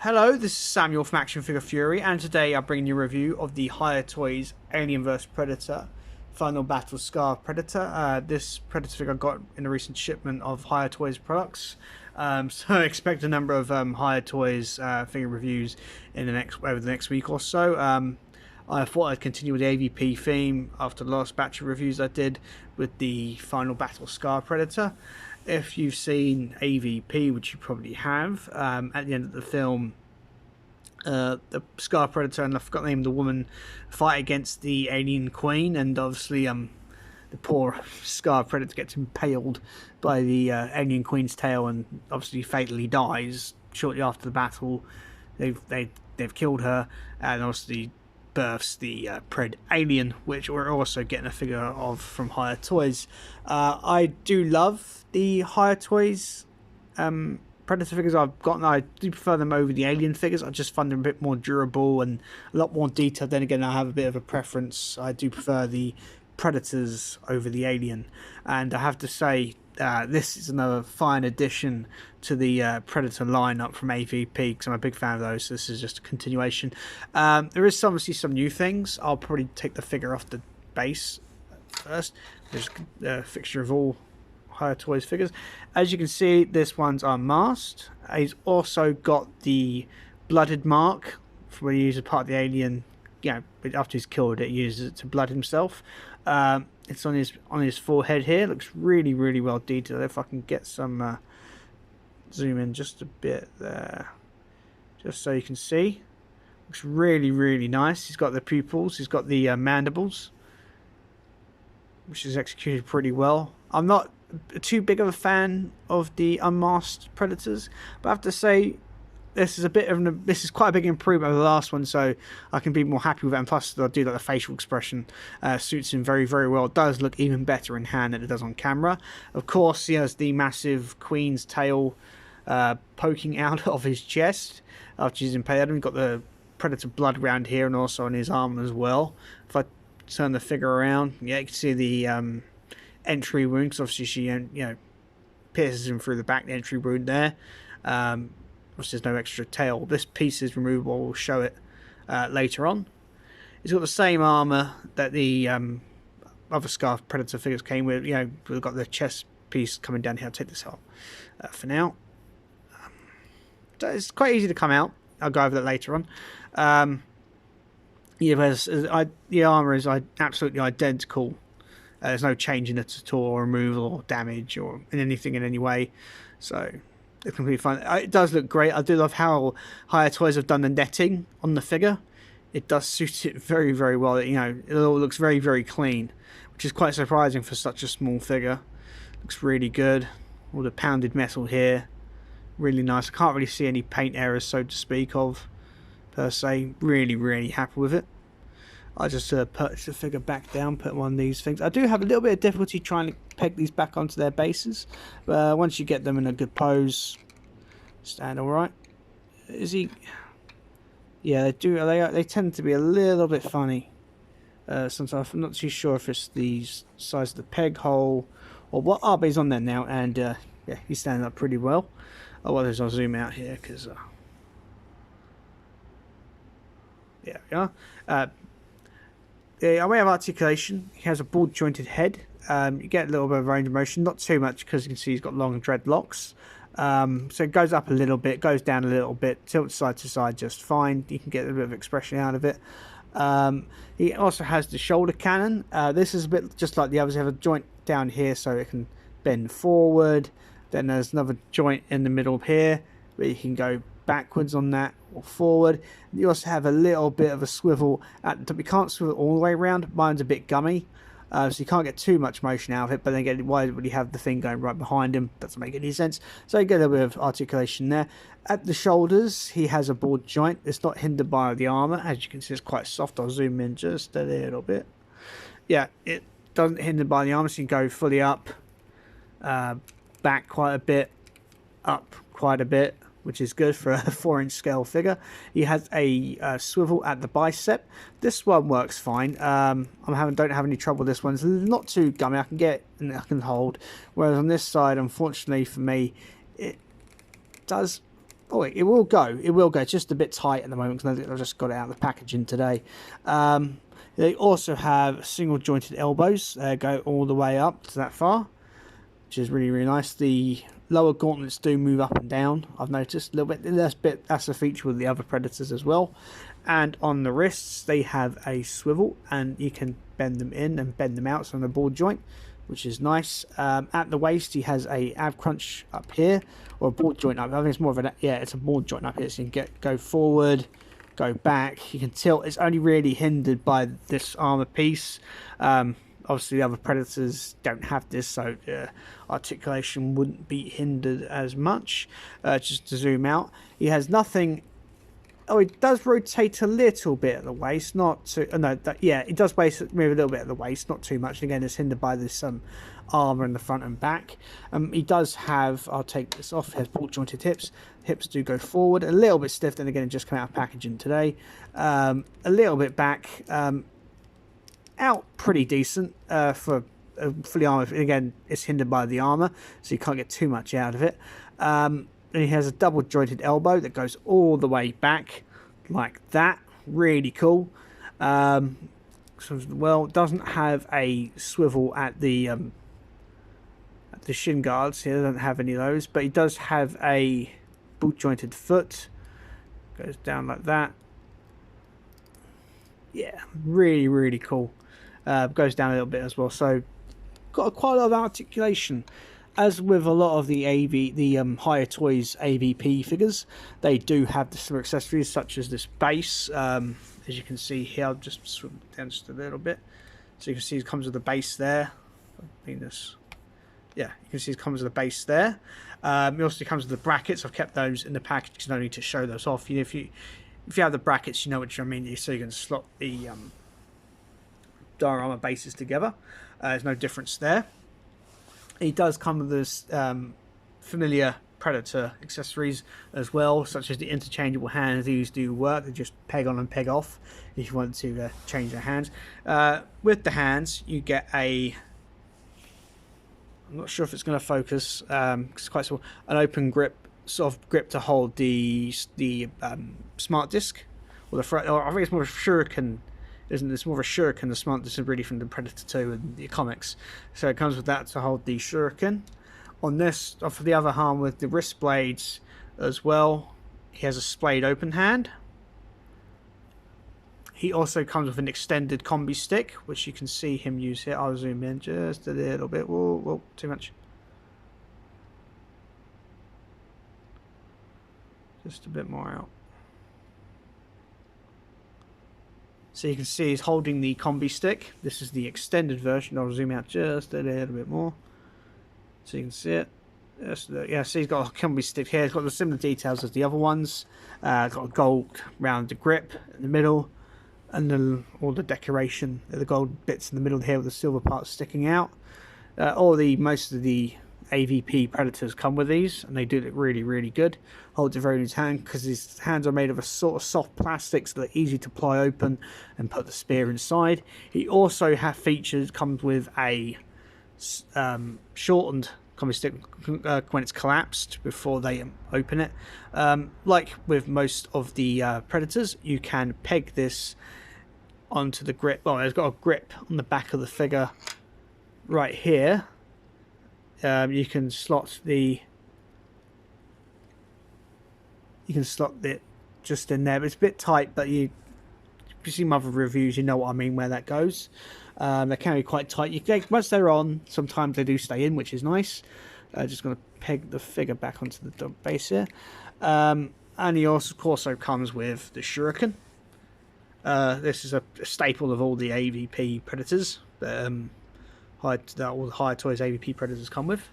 Hello, this is Samuel from Action Figure Fury, and today I'm bringing you a review of the Hiya Toys Alien vs Predator Final Battle Scar Predator. This Predator figure I got in a recent shipment of Hiya Toys products, so expect a number of Hiya Toys figure reviews in over the next week or so. I thought I'd continue with the AVP theme after the last batch of reviews I did with the Final Battle Scar Predator. If you've seen AVP, which you probably have, at the end of the film, the Scar Predator and I forgot the name of the woman fight against the alien queen, and obviously the poor Scar Predator gets impaled by the alien queen's tail and obviously fatally dies shortly after the battle. They've killed her, and obviously births the Pred Alien, which we're also getting a figure of from Hiya Toys. I do love the Hiya Toys Predator figures I've gotten. I do prefer them over the Alien figures. I just find them a bit more durable and a lot more detailed. Then again, I have a bit of a preference. I do prefer the Predators over the Alien, and I have to say this is another fine addition to the Predator lineup from AVP, because I'm a big fan of those. So this is just a continuation. There is obviously some new things. I'll probably take the figure off the base first. There's a fixture of all Hiya Toys figures. As you can see, this one's unmasked. He's also got the blooded mark where he uses part of the alien. You know, after he's killed it, he uses it to blood himself. It's on his forehead here. Looks really well detailed. If I can get some zoom in just a bit there, just so you can see. Looks really nice. He's got the pupils. He's got the mandibles, which is executed pretty well. I'm not too big of a fan of the unmasked Predators, but I have to say this is quite a big improvement over the last one, so I can be more happy with it. And plus, I do like the facial expression suits him very well. It does look even better in hand than it does on camera. Of course, he has the massive queen's tail poking out of his chest after she's impaled him. We've got the Predator blood around here and also on his arm as well. If I turn the figure around, yeah, you can see the entry wound, because obviously she pierces him through the back, the entry wound there. There's no extra tail. This piece is removable. We'll show it later on. He's got the same armor that the other Scar Predator figures came with. You know, we've got the chest piece coming down here. I'll take this off for now. It's quite easy to come out. I'll go over that later on. The armor is absolutely identical. There's no change in it at all, or removal, or damage, or in anything in any way. So it's completely fine. It does look great. I do love how Hiya Toys have done the netting on the figure. It does suit it very well. You know, it all looks very clean, which is quite surprising for such a small figure. Looks really good. All the pounded metal here, really nice. I can't really see any paint errors, so to speak of, per se. Really happy with it. I just purchased the figure back down, put one of these things. I do have a little bit of difficulty trying to peg these back onto their bases, but once you get them in a good pose, stand all right. Is he? Yeah, they do. They tend to be a little bit funny sometimes. I'm not too sure if it's the size of the peg hole or what. Oh, but he's on there now, and yeah, he's standing up pretty well. Oh, well, I'll zoom out here because yeah, we are. Our way of articulation, he has a ball jointed head. You get a little bit of range of motion, not too much because you can see he's got long dreadlocks. So it goes up a little bit, goes down a little bit, tilts side to side just fine. You can get a bit of expression out of it. He also has the shoulder cannon. This is a bit just like the others. They have a joint down here so it can bend forward. Then there's another joint in the middle here where you can go backwards on that or forward. You also have a little bit of a swivel at the top. You can't swivel all the way around. Mine's a bit gummy, so you can't get too much motion out of it. But then again, why would you have the thing going right behind him? Doesn't make any sense. So you get a little bit of articulation there. At the shoulders, he has a board joint. It's not hindered by the armor. As you can see, it's quite soft. I'll zoom in just a little bit. Yeah, it doesn't hinder by the armor, so you can go fully up, back quite a bit, up quite a bit, which is good for a 4-inch scale figure. He has a swivel at the bicep. This one works fine. Don't have any trouble with this one. It's not too gummy. I can get and I can hold. Whereas on this side, unfortunately for me, it does Oh, it will go. It will go. It's just a bit tight at the moment because I've just got it out of the packaging today. They also have single jointed elbows. Go all the way up to that far, which is really, really nice. The lower gauntlets do move up and down. I've noticed a little bit. That's a feature with the other Predators as well. And on the wrists, they have a swivel, and you can bend them in and bend them out. So on the ball joint, which is nice. At the waist, he has a ab crunch up here, or a ball joint up. I think it's more of a it's a ball joint up here. So you can go forward, go back. You can tilt. It's only really hindered by this armor piece. Obviously, the other Predators don't have this, so articulation wouldn't be hindered as much. Just to zoom out, he has nothing. Oh, it does rotate a little bit at the waist, not too. No, it does move a little bit at the waist, not too much. Again, it's hindered by this armor in the front and back. He does have. I'll take this off. He has ball jointed hips. Hips do go forward a little bit stiff. Then again, it just came out of packaging today. A little bit back. Out pretty decent for fully armored. Again, it's hindered by the armor, so you can't get too much out of it. And he has a double jointed elbow that goes all the way back like that. Really cool. Well, doesn't have a swivel at the shin guards. He doesn't have any of those, but he does have a boot jointed foot. Goes down like that. Yeah, really, really cool. Goes down a little bit as well. So got quite a lot of articulation. As with a lot of the Hiya Toys AVP figures, they do have some accessories such as this base. As you can see here, I'll just swim down just a little bit. So you can see it comes with the base there. Yeah, you can see it comes with the base there. It also comes with the brackets. I've kept those in the package because I don't need to show those off. If you have the brackets, you know what I mean. So you can slot the diorama bases together. There's no difference there. He does come with this familiar Predator accessories as well, such as the interchangeable hands. These do work. They just peg on and peg off if you want to change their hands. With the hands, you get a... I'm not sure if it's going to focus. It's quite small. An open grip, sort of grip to hold the smart disc, or the front. Or I think it's more of a shuriken. Isn't this more of a shuriken? The smart disc is really from the Predator 2 and the comics. So it comes with that to hold the shuriken. On this, for the other arm with the wrist blades as well, he has a splayed open hand. He also comes with an extended combi stick, which you can see him use here. I'll zoom in just a little bit. Whoa, whoa, too much. Just a bit more out. So you can see he's holding the combi stick. This is the extended version. I'll zoom out just a little bit more, so you can see it. Yeah, so he's got a combi stick here. It's got the similar details as the other ones. Got a gold round the grip in the middle, and then all the decoration, the gold bits in the middle here with the silver parts sticking out. Most of the AVP Predators come with these, and they do look really, really good. Holds it very in his hand because his hands are made of a sort of soft plastic, so they're easy to pry open and put the spear inside. He also comes with a shortened combi stick when it's collapsed before they open it. Like with most of the Predators, you can peg this onto the grip. Well, it's got a grip on the back of the figure right here. You can slot it just in there, but it's a bit tight. But if you see my other reviews, you know what I mean where that goes. They can be quite tight. Once they're on, sometimes they do stay in, which is nice. Just going to peg the figure back onto the base here, and he also comes with the shuriken. This is a staple of all the AVP Predators. All the Hiya Toys AVP Predators come with.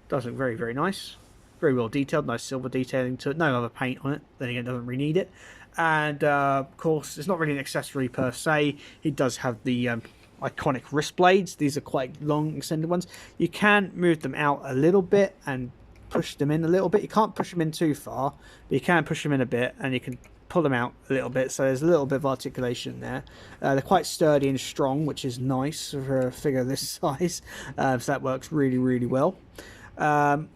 Does look very, very nice. Very well detailed. Nice silver detailing to it. No other paint on it. Then again, doesn't really need it. And of course, it's not really an accessory per se. He does have the iconic wrist blades. These are quite long, extended ones. You can move them out a little bit and push them in a little bit. You can't push them in too far, but you can push them in a bit, and you can pull them out a little bit, so there's a little bit of articulation there. They're quite sturdy and strong, which is nice for a figure this size, so that works really, really well. Of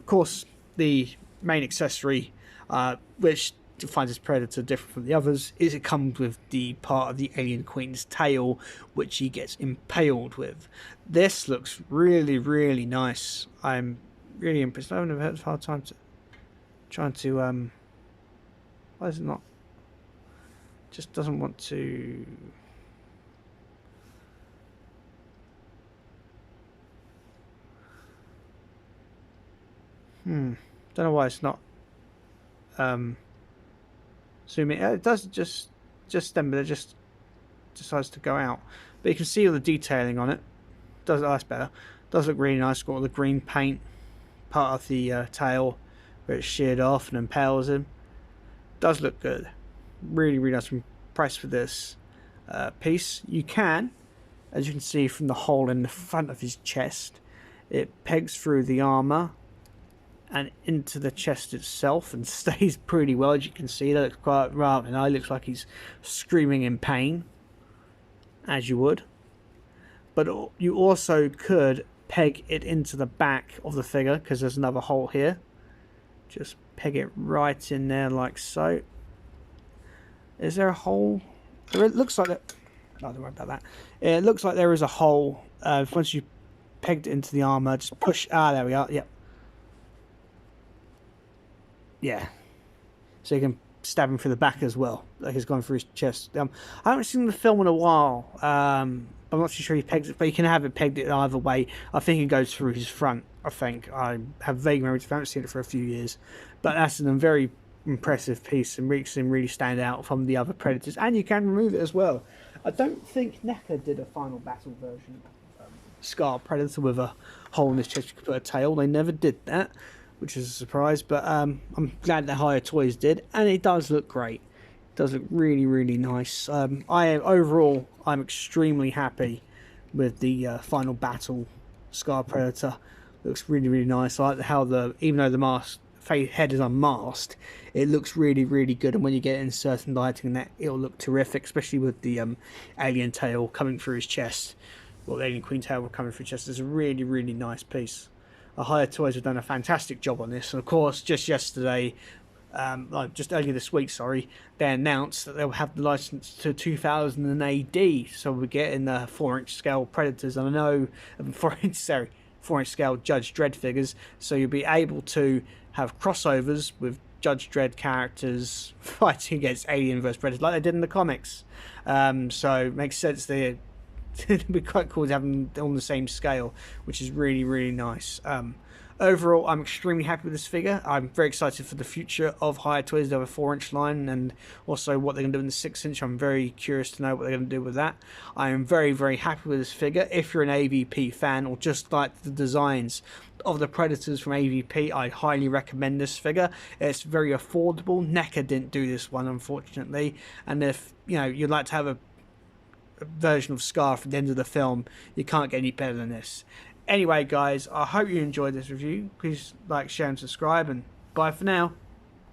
course, the main accessory, which defines this predator different from the others, is it comes with the part of the alien queen's tail, which he gets impaled with. This looks really, really nice. I'm really impressed. I've never had a hard time trying to why is it not? Just doesn't want to. Don't know why it's not zooming. It does just then, but it just decides to go out. But you can see all the detailing on it. Does that's better. Does look really nice. Got all the green paint part of the tail where it's sheared off and impales him. Does look good. Really, really nice. I'm impressed with this piece. You can, as you can see from the hole in the front of his chest, it pegs through the armor and into the chest itself and stays pretty well. As you can see, that looks quite right, and it looks like he's screaming in pain, as you would. But you also could peg it into the back of the figure, because there's another hole here. Just peg it right in there like so. Is there a hole? It looks like that. No, don't worry about that. It looks like there is a hole. Once you pegged it into the armor, just push. Ah, there we are. Yep. Yeah, so you can stab him through the back as well, like he's gone through his chest. I haven't seen the film in a while. I'm not too sure he pegs it, but you can have it pegged it either way. I think it goes through his front. I think I have vague memories. I haven't seen it for a few years, but that's a very impressive piece and makes him really stand out from the other Predators. And you can remove it as well. I don't think NECA did a final battle version of Scar Predator with a hole in his chest. You could put a tail. They never did that, which is a surprise, but I'm glad that Hiya Toys did, and it does look great. It does look really, really nice. Overall, I'm extremely happy with the final battle Scar Predator. Looks really, really nice. I like how even though the head is unmasked, it looks really, really good, and when you get it in certain lighting, that it'll look terrific, especially with the alien tail coming through his chest. Well, the alien queen tail coming through his chest. It's a really, really nice piece. Hiya Toys have done a fantastic job on this, and of course, just yesterday, just earlier this week, sorry, they announced that they'll have the license to 2000 AD, so we're getting 4-inch scale Predators, and I know 4-inch scale Judge Dredd figures, so you'll be able to have crossovers with Judge Dredd characters fighting against Alien vs Predators like they did in the comics. So it makes sense they. It'd be quite cool to have them on the same scale, which is really, really nice. Overall, I'm extremely happy with this figure. I'm very excited for the future of Hiya Toys. They have a 4-inch line, and also what they're going to do in the 6-inch. I'm very curious to know what they're going to do with that. I am very, very happy with this figure. If you're an AVP fan or just like the designs of the Predators from AVP, I highly recommend this figure. It's very affordable. NECA didn't do this one, unfortunately. And if you'd like to have a version of Scar at the end of the film, you can't get any better than this. Anyway, guys, I hope you enjoyed this review. Please like, share and subscribe, and bye for now.